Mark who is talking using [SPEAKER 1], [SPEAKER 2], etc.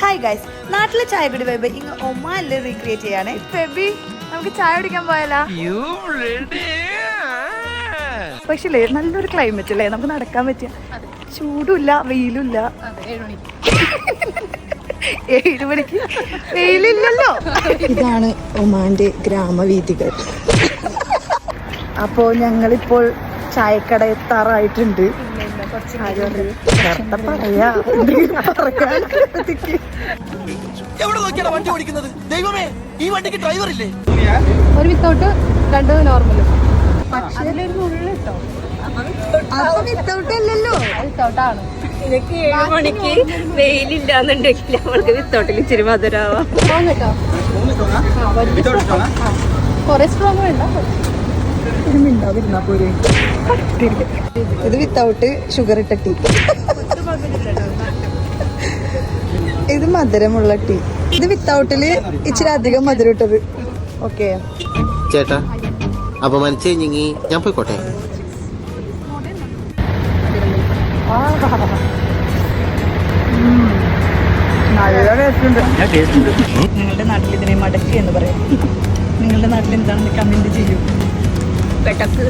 [SPEAKER 1] Hi guys, നാട്ടിലെ ചായകുടി vibe ഇങ്ങ് ഒമാനിൽ റീക്രിയേറ്റ് ചെയ്യാണ്.
[SPEAKER 2] ഫെബി, നമുക്ക് ചായ കുടിക്കാൻ പോയാലോ? പക്ഷേ നല്ലൊരു ക്ലൈമറ്റ് അല്ലേ, നമുക്ക് നടക്കാൻ പറ്റിയ, ചൂടുമില്ല വെയിലുമില്ല. 7 മണിക്ക് വെയിലില്ലല്ലോ.
[SPEAKER 1] ഇതാണ് ഒമാന്റെ ഗ്രാമവീഥികൾ. അപ്പോൾ ഞങ്ങളിപ്പോൾ ചായക്കട എത്താറായിട്ടുണ്ട്. പറയാ
[SPEAKER 3] എവിടെ നോക്കിയാണ് വണ്ടി ഓടിക്കുന്നത്? ദൈവമേ, ഈ വണ്ടിക്ക് ഡ്രൈവർ ഇല്ലേ?
[SPEAKER 2] ഒരു വിത്തൗട്ട് 2 നോർമലും. വിത്തൗട്ടാണ്.
[SPEAKER 4] ഇതൊക്കെ 7 മണിക്ക് വെയിലില്ലാന്നുണ്ടെങ്കിൽ നമ്മൾക്ക് വിത്തൗട്ടിൽ ഇച്ചിരി മധുരാവാം.
[SPEAKER 2] കേട്ടോ, കൊറേ സ്ട്രോങ് വേണ്ട.
[SPEAKER 1] ഇത് വിത്തൗട്ട് ഷുഗർ ഇട്ട ടീ. ഇത് മധുരമുള്ള ടീ. ഇത് വിത്തൗട്ടില് ഇച്ചിരി അധികം മധുരം ഇട്ടത്. ഓക്കെ
[SPEAKER 3] ചേട്ടാ, അപമാനിച്ചു കഴിഞ്ഞെങ്കിൽ ഞാൻ പോയിക്കോട്ടെ.
[SPEAKER 1] നല്ല ടേസ്റ്റ് ഉണ്ട്. നിങ്ങളുടെ നാട്ടിൽ ഇതിനെ മടക്കി എന്ന് പറയാം. നിങ്ങളുടെ നാട്ടിൽ എന്താണെന്ന് കമന്റ് ചെയ്യൂ.
[SPEAKER 4] പെട്ടക്ക്